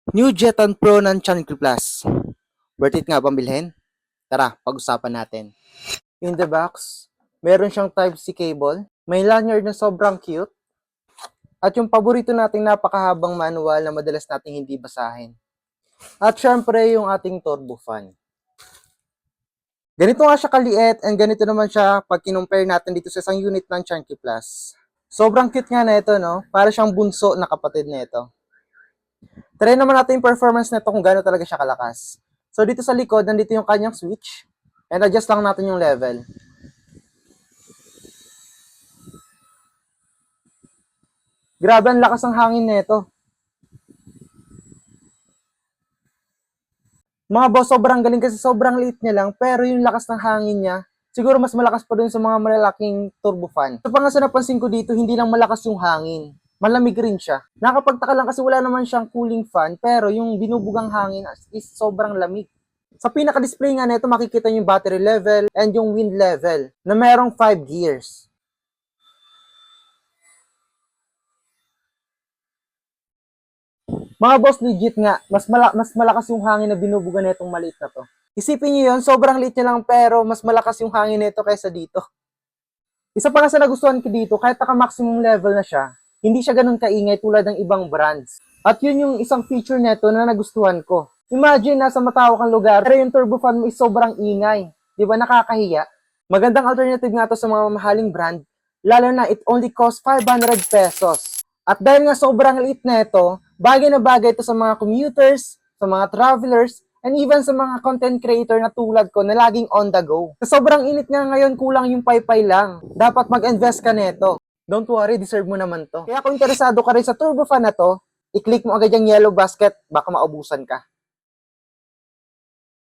New Jeton Pro ng Chanki Plus. Worth it nga bang bilhin? Tara, pag-usapan natin. In the box, meron siyang Type-C cable, may lanyard na sobrang cute, at yung paborito nating napakahabang manual na madalas nating hindi basahin. At syempre, yung ating turbo fan. Ganito nga siya kaliit and ganito naman siya pag kinumpare natin dito sa isang unit ng Chanki Plus. Sobrang cute nga na ito, no? Para siyang bunso na kapatid na ito. Try naman natin yung performance nito kung gaano talaga siya kalakas. So dito sa likod, nandito yung kanyang switch. And adjust lang natin yung level. Grabe, ang lakas ng hangin nito. Mga boss, sobrang galing kasi sobrang liit niya lang, pero yung lakas ng hangin niya, siguro mas malakas pa dun sa mga malalaking turbo fan. So pa nga sa napansin ko dito, hindi lang malakas yung hangin. Malamig rin siya. Nakapagtaka lang kasi wala naman siyang cooling fan, pero yung binubugang hangin is sobrang lamig. Sa pinaka-display nga nito, makikita yung battery level and yung wind level na merong 5 gears. Mga boss, legit nga, mas malakas yung hangin na binubuga nitong maliit na to. Isipin niyo yun, sobrang liit niya lang pero mas malakas yung hangin nito kaysa dito. Isa pa nga sa nagustuhan ko dito, kahit naka-maximum level na siya, hindi siya ganun kaingay tulad ng ibang brands. At yun yung isang feature nito na nagustuhan ko. Imagine, nasa matawag kang lugar, pero yung turbo fan mo is sobrang ingay. Di ba, nakakahiya? Magandang alternative nga to sa mga mamahaling brand, lalo na it only costs 500 pesos. At dahil nga sobrang liit na ito, bagay na bagay ito sa mga commuters, sa mga travelers, and even sa mga content creator na tulad ko na laging on the go. Sa sobrang init nga ngayon, kulang yung paypay lang. Dapat mag-invest ka nito. Don't worry, deserve mo naman to. Kaya kung interesado ka rin sa turbo fan na to, i-click mo agad yung yellow basket, baka maubusan ka.